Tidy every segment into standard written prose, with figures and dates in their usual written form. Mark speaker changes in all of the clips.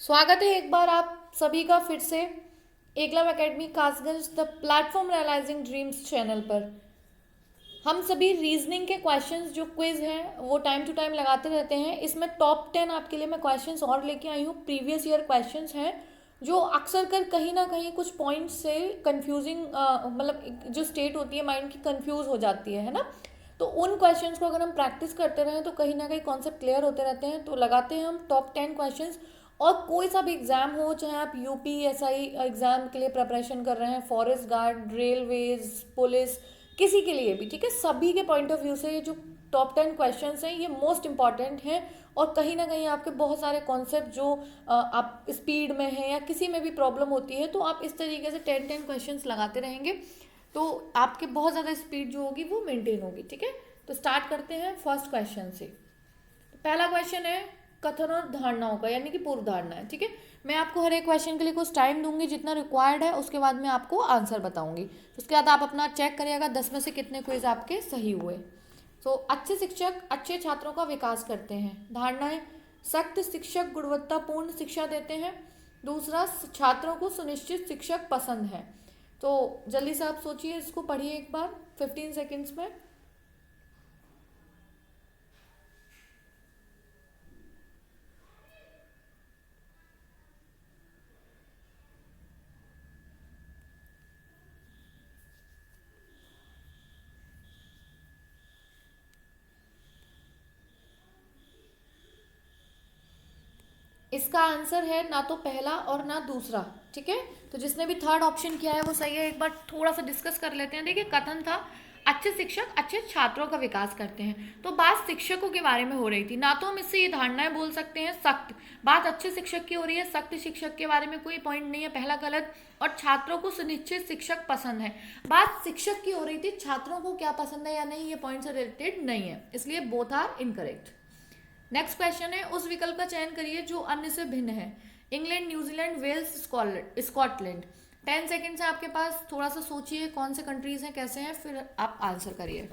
Speaker 1: स्वागत है एक बार आप सभी का फिर से Eklavya academy Kasganj the platform realising dreams channel पर। हम सभी रीजनिंग के क्वेश्चंस जो क्विज हैं वो टाइम टू टाइम लगाते रहते हैं। इसमें टॉप 10 आपके लिए मैं क्वेश्चंस और लेके आई हूँ। प्रीवियस ईयर क्वेश्चंस हैं जो अक्सर कर कहीं ना कहीं कुछ पॉइंट्स से कंफ्यूजिंग मतलब जो स्टेट होती है माइंड की कंफ्यूज हो जाती है ना। तो उन क्वेश्चंस को अगर हम प्रैक्टिस करते रहें तो कहीं ना कहीं कॉन्सेप्ट क्लियर होते रहते हैं। तो लगाते हैं हम टॉप 10 क्वेश्चंस। और कोई सा भी एग्जाम हो, चाहे आप यूपीएसआई एग्जाम के लिए प्रिपरेशन कर रहे हैं, फॉरेस्ट गार्ड, रेलवेज, पुलिस, किसी के लिए भी, ठीक है, सभी के पॉइंट ऑफ व्यू से ये जो टॉप 10 क्वेश्चन हैं ये मोस्ट इंपॉर्टेंट हैं। और कहीं ना कहीं आपके बहुत सारे कॉन्सेप्ट जो आप स्पीड में हैं या किसी में भी प्रॉब्लम होती है तो आप इस तरीके से 10 क्वेश्चन लगाते रहेंगे तो आपके बहुत ज़्यादा स्पीड जो होगी वो मेंटेन होगी। ठीक है, तो स्टार्ट करते हैं फर्स्ट क्वेश्चन से। तो पहला क्वेश्चन है कथन और धारणाओं का, यानी कि पूर्व धारणा है। ठीक है, मैं आपको हर एक क्वेश्चन के लिए कुछ टाइम दूंगी जितना रिक्वायर्ड है, उसके बाद मैं आपको आंसर बताऊंगी। उसके बाद आप अपना चेक करिएगा 10 में से कितने क्विज आपके सही हुए। तो अच्छे शिक्षक अच्छे छात्रों का विकास करते हैं। धारणाएं, सख्त शिक्षक गुणवत्तापूर्ण शिक्षा देते हैं। दूसरा, छात्रों को सुनिश्चित शिक्षक पसंद है। तो जल्दी से आप सोचिए, इसको पढ़िए एक बार 15 सेकेंड्स में। इसका आंसर है ना तो पहला और ना दूसरा। ठीक है, तो जिसने भी थर्ड ऑप्शन किया है वो सही है। एक बार थोड़ा सा डिस्कस कर लेते हैं। देखिए, कथन था अच्छे शिक्षक अच्छे छात्रों का विकास करते हैं, तो बात शिक्षकों के बारे में हो रही थी। ना तो हम इससे ये धारणाएं बोल सकते हैं सख्त, बात अच्छे शिक्षक की हो रही है, सख्त शिक्षक के बारे में कोई पॉइंट नहीं है, पहला गलत। और छात्रों को सुनिश्चित शिक्षक पसंद है, बात शिक्षक की हो रही थी, छात्रों को क्या पसंद है या नहीं ये पॉइंट से रिलेटेड नहीं है, इसलिए both are incorrect. Next question है उस विकल्प का चयन करिए जो अन्य से भिन्न है। England, New Zealand, Wales, Scotland. 10 seconds है आपके पास, थोड़ा सा सोचिए कौन से कंट्रीज हैं, कैसे हैं, फिर आप आंसर करिए।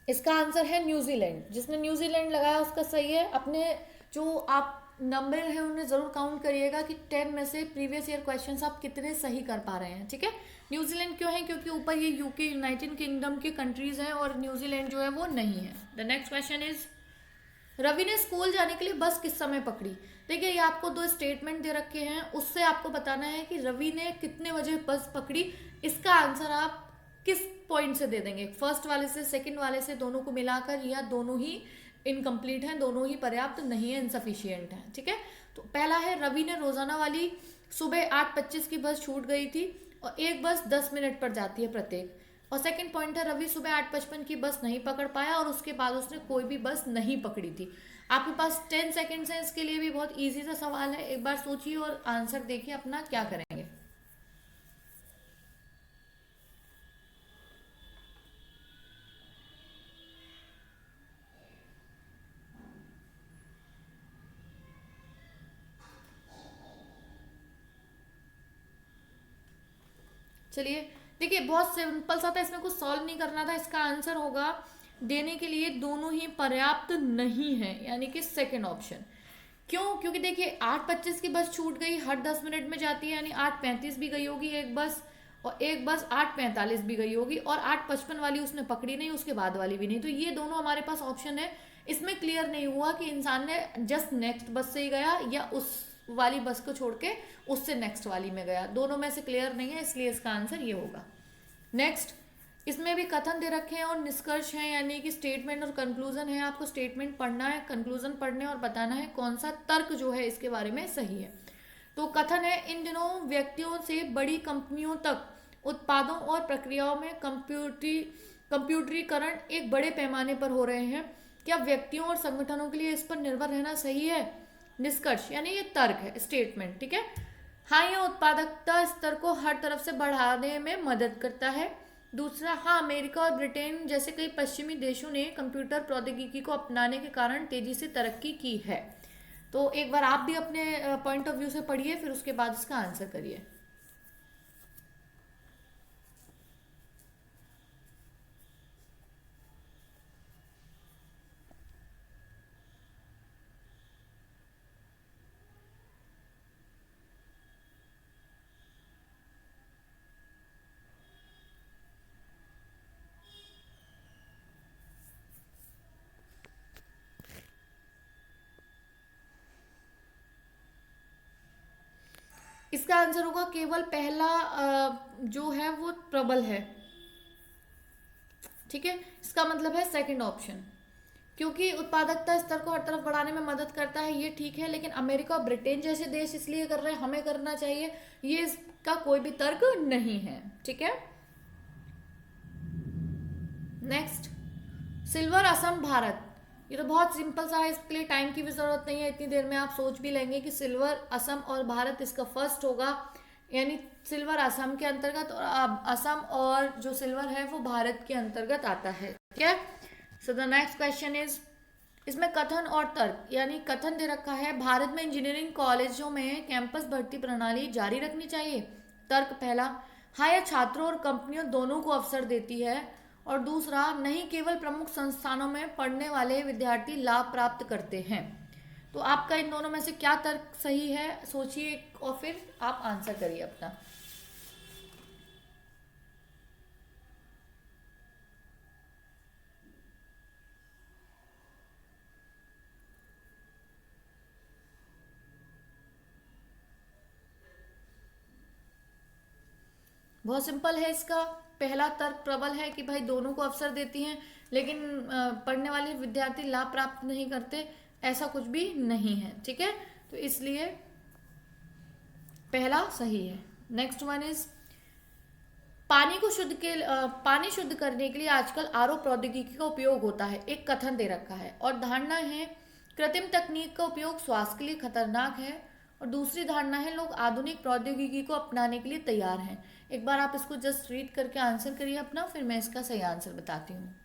Speaker 1: इसका आंसर है न्यूजीलैंड। जिसने न्यूजीलैंड लगाया उसका सही है। अपने जो आप नंबर हैं उन्हें जरूर काउंट करिएगा कि 10 में से प्रीवियस ईयर क्वेश्चंस आप कितने सही कर पा रहे हैं। ठीक है, न्यूजीलैंड क्यों है, क्योंकि ऊपर ये यूके यूनाइटेड किंगडम के कंट्रीज हैं और न्यूजीलैंड जो है वो नहीं है। The next question is Ravi ने स्कूल जाने के लिए बस किस समय पकड़ी। देखिए, ये आपको दो स्टेटमेंट दे रखे हैं, उससे आपको बताना है कि रवि ने कितने बजे बस पकड़ी। इसका आंसर आप किस पॉइंट से दे देंगे, फर्स्ट वाले से, सेकंड वाले से, दोनों को मिलाकर, या दोनों ही इनकम्प्लीट हैं, दोनों ही पर्याप्त नहीं है, इनसफिशियंट है। ठीक है, तो पहला है रवि ने रोजाना वाली सुबह 8:25 की बस छूट गई थी और एक बस 10 मिनट पर जाती है प्रत्येक। और सेकंड पॉइंट है रवि सुबह 8:55 की बस नहीं पकड़ पाया और उसके बाद उसने कोई भी बस नहीं पकड़ी थी। आपके पास 10 सेकेंड्स हैं, इसके लिए भी बहुत इजी सा सवाल है, एक बार सोचिए और आंसर देखिए अपना क्या करेंगे। चलिए, देखिए बहुत सिंपल सा था, इसमें कुछ सॉल्व नहीं करना था। इसका आंसर होगा देने के लिए दोनों ही पर्याप्त नहीं है, यानी कि सेकंड ऑप्शन। क्यों, क्योंकि देखिए 8:25 की बस छूट गई, हर 10 मिनट में जाती है, यानी 8:35 भी गई होगी एक बस, और एक बस 8:45 भी गई होगी, और 8:55 वाली उसने पकड़ी नहीं, उसके बाद वाली भी नहीं। तो ये दोनों हमारे पास ऑप्शन है। इसमें क्लियर नहीं हुआ कि इंसान ने जस्ट नेक्स्ट बस से ही गया या उस वाली बस को छोड़ के उससे नेक्स्ट वाली में गया, दोनों में से क्लियर नहीं है, इसलिए इसका आंसर ये होगा। नेक्स्ट, इसमें भी कथन दे रखे हैं और निष्कर्ष हैं, यानी कि स्टेटमेंट और कंक्लूजन है। आपको स्टेटमेंट पढ़ना है, कंक्लूजन पढ़ने और बताना है कौन सा तर्क जो है इसके बारे में सही है। तो कथन है इन दिनों व्यक्तियों से बड़ी कंपनियों तक उत्पादों और प्रक्रियाओं में कंप्यूटरीकरण एक बड़े पैमाने पर हो रहे हैं। क्या व्यक्तियों और संगठनों के लिए इस पर निर्भर रहना सही है। निष्कर्ष यानी ये तर्क है, स्टेटमेंट। ठीक है, हाँ, यह उत्पादकता स्तर को हर तरफ से बढ़ाने में मदद करता है। दूसरा, हाँ, अमेरिका और ब्रिटेन जैसे कई पश्चिमी देशों ने कंप्यूटर प्रौद्योगिकी को अपनाने के कारण तेजी से तरक्की की है। तो एक बार आप भी अपने पॉइंट ऑफ व्यू से पढ़िए, फिर उसके बाद इसका आंसर करिए। इसका आंसर होगा केवल पहला जो है वो प्रबल है। ठीक है, इसका मतलब है सेकंड ऑप्शन, क्योंकि उत्पादकता स्तर को हर तरफ बढ़ाने में मदद करता है, ये ठीक है, लेकिन अमेरिका और ब्रिटेन जैसे देश इसलिए कर रहे हैं, हमें करना चाहिए, ये इसका कोई भी तर्क नहीं है। ठीक है, नेक्स्ट, सिल्वर असम भारत। ये तो बहुत सिंपल सा है, इसके लिए टाइम की भी जरूरत नहीं है, इतनी देर में आप सोच भी लेंगे कि सिल्वर असम और भारत इसका फर्स्ट होगा, यानी सिल्वर असम के अंतर्गत और असम और जो सिल्वर है वो भारत के अंतर्गत आता है। ठीक है, so the next question is, इसमें कथन और तर्क, यानी कथन दे रखा है भारत में इंजीनियरिंग कॉलेजों में कैंपस भर्ती प्रणाली जारी रखनी चाहिए। तर्क पहला, हाँ, यह छात्रों और कंपनियों दोनों को अवसर देती है, और दूसरा, नहीं, केवल प्रमुख संस्थानों में पढ़ने वाले विद्यार्थी लाभ प्राप्त करते हैं। तो आपका इन दोनों में से क्या तर्क सही है, सोचिए और फिर आप आंसर करिए अपना। बहुत सिंपल है, इसका पहला तर्क प्रबल है कि भाई दोनों को अवसर देती हैं, लेकिन पढ़ने वाले विद्यार्थी लाभ प्राप्त नहीं करते, ऐसा कुछ भी नहीं है। ठीक है, तो इसलिए पहला सही है। नेक्स्ट वन इज, पानी शुद्ध करने के लिए आजकल आरओ प्रौद्योगिकी का उपयोग होता है, एक कथन दे रखा है, और धारणा है कृत्रिम तकनीक का उपयोग स्वास्थ्य के लिए खतरनाक है, और दूसरी धारणा है लोग आधुनिक प्रौद्योगिकी को अपनाने के लिए तैयार हैं। एक बार आप इसको जस्ट रीड करके आंसर करिए अपना, फिर मैं इसका सही आंसर बताती हूँ।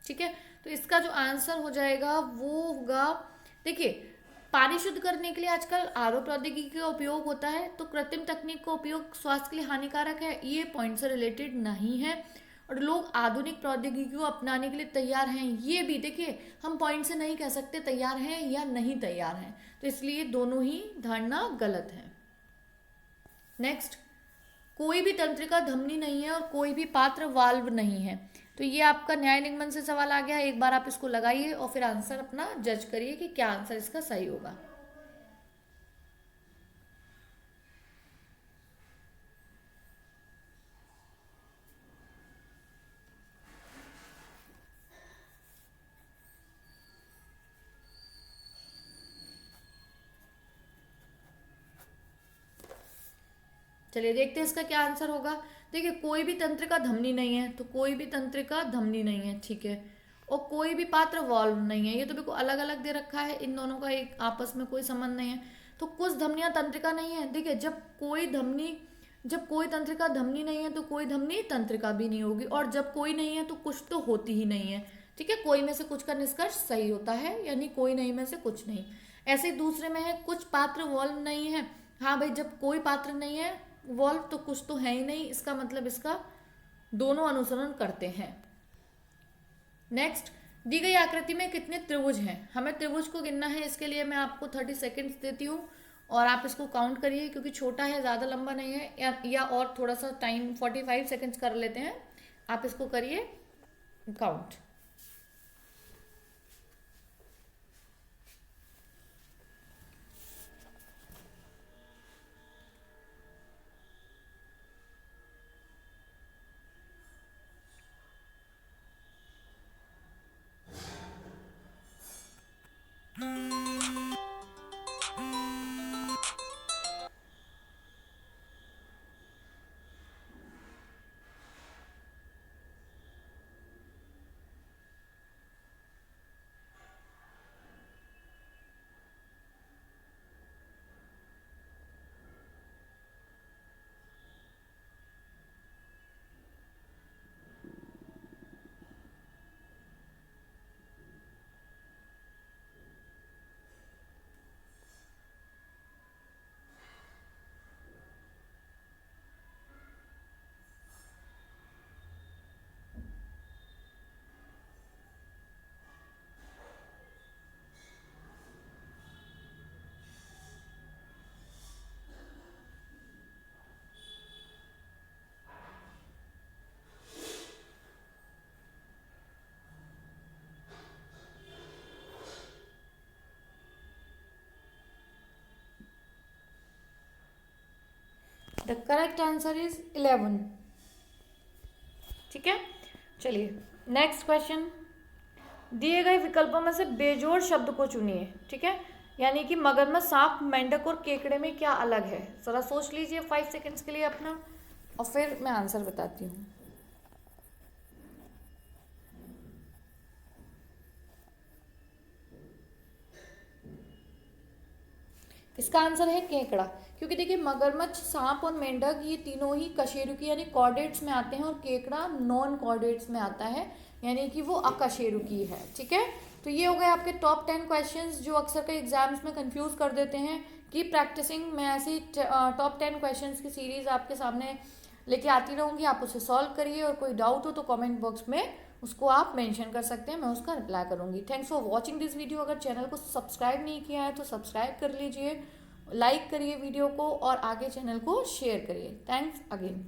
Speaker 1: ठीक है, तो इसका जो आंसर हो जाएगा वो होगा, देखिए, पानी शुद्ध करने के लिए आजकल आरओ प्रौद्योगिकी का उपयोग होता है, तो कृत्रिम तकनीक का उपयोग स्वास्थ्य के लिए हानिकारक है, ये पॉइंट से रिलेटेड नहीं है, और लोग आधुनिक प्रौद्योगिकी को अपनाने के लिए तैयार हैं, ये भी देखिए हम पॉइंट से नहीं कह सकते तैयार हैं या नहीं तैयार हैं, तो इसलिए दोनों ही धारणा गलत है। नेक्स्ट, कोई भी तंत्रिका धमनी नहीं है और कोई भी पात्र वाल्व नहीं है। तो ये आपका न्याय निगमन से सवाल आ गया, एक बार आप इसको लगाइए और फिर आंसर अपना जज करिए कि क्या आंसर इसका सही होगा। चलिए देखते हैं इसका क्या आंसर होगा। देखिए, कोई भी तंत्रिका धमनी नहीं है, तो कोई भी तंत्रिका धमनी नहीं है, ठीक है, और कोई भी पात्र वॉल्व नहीं है, ये तो बिल्कुल अलग अलग दे रखा है, इन दोनों का एक आपस में कोई संबंध नहीं है। तो कुछ धमनियां तंत्रिका नहीं है, देखिए जब कोई तंत्रिका धमनी नहीं है तो कोई धमनी तंत्रिका भी नहीं होगी, और जब कोई नहीं है तो कुछ तो होती ही नहीं है। ठीक है, कोई में से कुछ का निष्कर्ष सही होता है, यानी कोई नहीं में से कुछ नहीं। ऐसे ही दूसरे में है कुछ पात्र वॉल्व नहीं है, हाँ भाई, जब कोई पात्र नहीं है वॉल्व तो कुछ तो है ही नहीं, इसका मतलब इसका दोनों अनुसरण करते हैं। नेक्स्ट, दी गई आकृति में कितने त्रिभुज हैं, हमें त्रिभुज को गिनना है, इसके लिए मैं आपको 30 सेकेंड्स देती हूँ और आप इसको काउंट करिए, क्योंकि छोटा है, ज़्यादा लंबा नहीं है, या और थोड़ा सा टाइम 45 सेकेंड्स कर लेते हैं, आप इसको करिए count. The correct answer is 11। ठीक है, चलिए नेक्स्ट क्वेश्चन। दिए गए विकल्पों में से बेजोड़ शब्द को चुनिए। ठीक है, यानी कि मगरमच्छ, सांप, मेंढक और केकड़े में क्या अलग है, जरा सोच लीजिए 5 सेकेंड्स के लिए अपना, और फिर मैं आंसर बताती हूँ। इसका आंसर है केकड़ा, क्योंकि देखिए मगरमच्छ, सांप और मेंढक ये तीनों ही कशेरुकी यानी कॉर्डेट्स में आते हैं, और केकड़ा नॉन कॉर्डेट्स में आता है, यानी कि वो अकशेरुकी है। ठीक है, तो ये हो गए आपके टॉप 10 क्वेश्चंस जो अक्सर कई एग्जाम्स में कंफ्यूज कर देते हैं। की प्रैक्टिसिंग, मैं ऐसी टॉप 10 क्वेश्चंस की सीरीज आपके सामने लेके आती रहूँगी, आप उसे सॉल्व करिए, और कोई डाउट हो तो कमेंट बॉक्स में उसको आप मेंशन कर सकते हैं, मैं उसका रिप्लाई करूँगी। Thanks for watching this video. अगर चैनल को सब्सक्राइब नहीं किया है तो सब्सक्राइब कर लीजिए, लाइक करिए वीडियो को, और आगे चैनल को शेयर करिए। Thanks again.